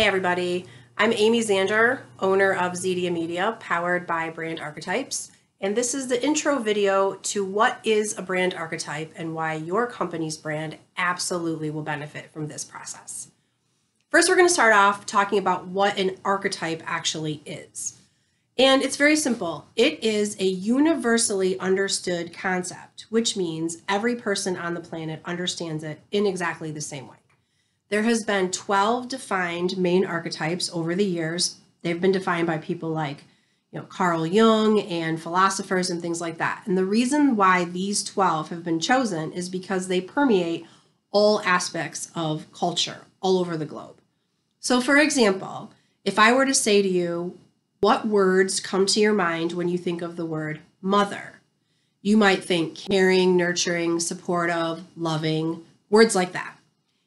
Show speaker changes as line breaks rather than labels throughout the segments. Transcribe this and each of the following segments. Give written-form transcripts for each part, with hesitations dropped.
Hey everybody, I'm Amy Zander, owner of Zeedia Media, powered by Brand Archetypes, and this is the intro video to what is a brand archetype and why your company's brand absolutely will benefit from this process. First, we're going to start off talking about what an archetype actually is. And it's very simple. It is a universally understood concept, which means every person on the planet understands it in exactly the same way. There has been 12 defined main archetypes over the years. They've been defined by people like, Carl Jung and philosophers and things like that. And the reason why these 12 have been chosen is because they permeate all aspects of culture all over the globe. So for example, if I were to say to you, what words come to your mind when you think of the word mother? You might think caring, nurturing, supportive, loving, words like that.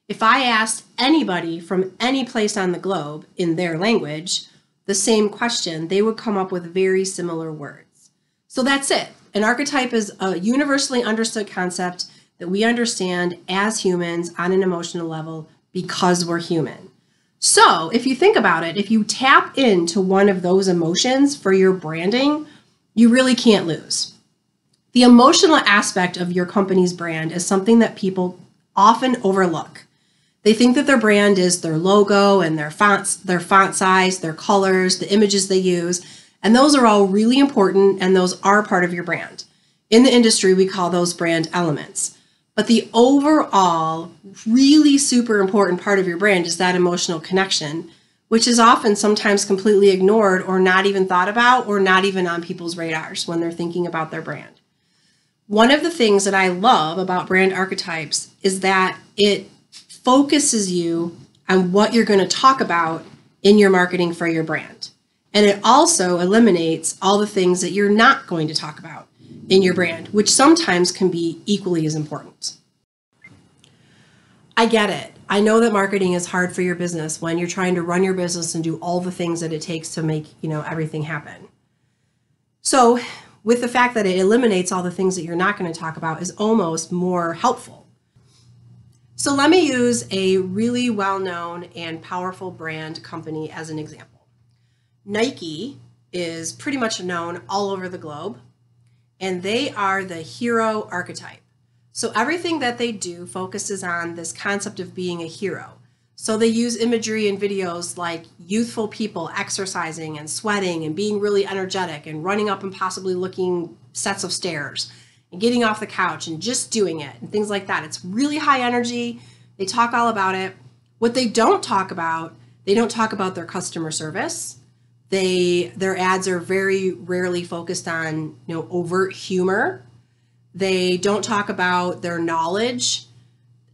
If I asked anybody from any place on the globe in their language the same question, they would come up with very similar words. So that's it. An archetype is a universally understood concept that we understand as humans on an emotional level because we're human. So if you think about it, if you tap into one of those emotions for your branding, you really can't lose. The emotional aspect of your company's brand is something that people often overlook. They think that their brand is their logo and their font size, their colors, the images they use, and those are all really important and those are part of your brand. In the industry, we call those brand elements. But the overall, really super important part of your brand is that emotional connection, which is often sometimes completely ignored or not even thought about or not even on people's radars when they're thinking about their brand. One of the things that I love about brand archetypes is that it focuses you on what you're going to talk about in your marketing for your brand. And it also eliminates all the things that you're not going to talk about in your brand, which sometimes can be equally as important. I get it. I know that marketing is hard for your business when you're trying to run your business and do all the things that it takes to make, everything happen. So with the fact that it eliminates all the things that you're not going to talk about is almost more helpful. So let me use a really well-known and powerful brand company as an example. Nike is pretty much known all over the globe, and they are the hero archetype. So everything that they do focuses on this concept of being a hero. So they use imagery and videos like youthful people exercising and sweating and being really energetic and running up impossibly looking sets of stairs and getting off the couch and just doing it and things like that. It's really high energy. They talk all about it. What they don't talk about their customer service. Their ads are very rarely focused on, overt humor. They don't talk about their knowledge.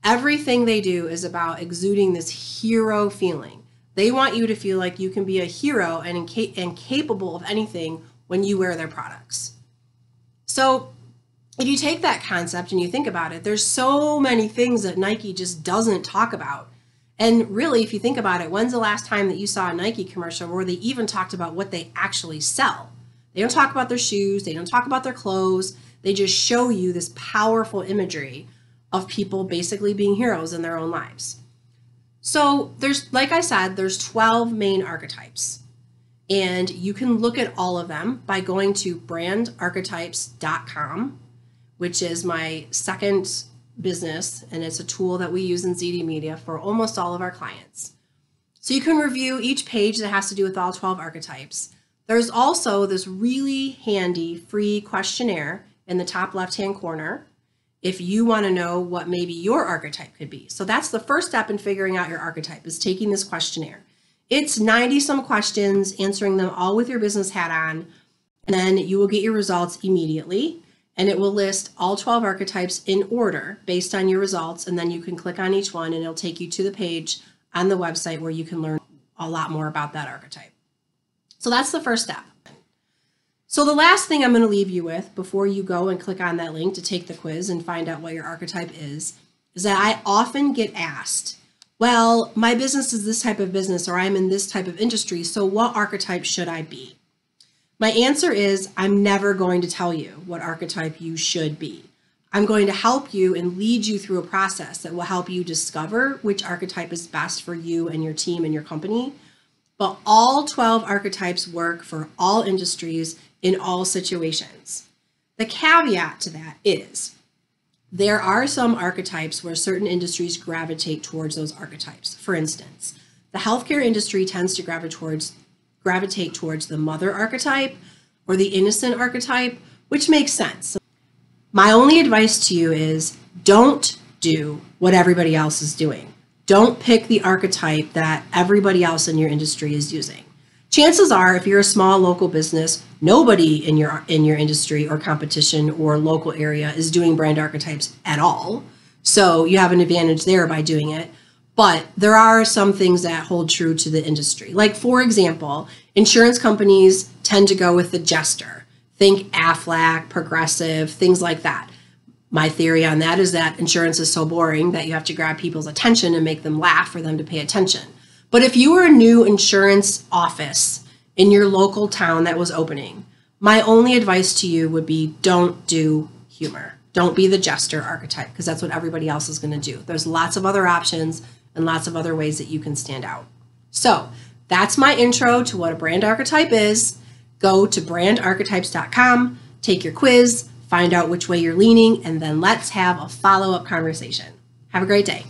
Everything they do is about exuding this hero feeling. They want you to feel like you can be a hero and capable of anything when you wear their products. So if you take that concept and you think about it, there's so many things that Nike just doesn't talk about. And really, if you think about it, when's the last time that you saw a Nike commercial where they even talked about what they actually sell? They don't talk about their shoes. They don't talk about their clothes. They just show you this powerful imagery of people basically being heroes in their own lives. So like I said, there's 12 main archetypes. And you can look at all of them by going to brandarchetypes.com, which is my second business, and it's a tool that we use in Zeedia Media for almost all of our clients. So you can review each page that has to do with all 12 archetypes. There's also this really handy free questionnaire in the top left-hand corner if you want to know what maybe your archetype could be. So that's the first step in figuring out your archetype, is taking this questionnaire. It's 90-some questions, answering them all with your business hat on, and then you will get your results immediately. And it will list all 12 archetypes in order based on your results. And then you can click on each one and it'll take you to the page on the website where you can learn a lot more about that archetype. So that's the first step. So the last thing I'm going to leave you with before you go and click on that link to take the quiz and find out what your archetype is that I often get asked, well, my business is this type of business or I'm in this type of industry, so what archetype should I be? My answer is I'm never going to tell you what archetype you should be. I'm going to help you and lead you through a process that will help you discover which archetype is best for you and your team and your company. But all 12 archetypes work for all industries in all situations. The caveat to that is there are some archetypes where certain industries gravitate towards those archetypes. For instance, the healthcare industry tends to gravitate towards the mother archetype or the innocent archetype, which makes sense. My only advice to you is don't do what everybody else is doing. Don't pick the archetype that everybody else in your industry is using. Chances are, if you're a small local business, nobody in your industry or competition or local area is doing brand archetypes at all. So you have an advantage there by doing it. But there are some things that hold true to the industry. Like, for example, insurance companies tend to go with the jester. Think Aflac, Progressive, things like that. My theory on that is that insurance is so boring that you have to grab people's attention and make them laugh for them to pay attention. But if you were a new insurance office in your local town that was opening, my only advice to you would be don't do humor. Don't be the jester archetype, because that's what everybody else is going to do. There's lots of other options and lots of other ways that you can stand out. So that's my intro to what a brand archetype is. Go to brandarchetypes.com, take your quiz, find out which way you're leaning, and then let's have a follow-up conversation. Have a great day.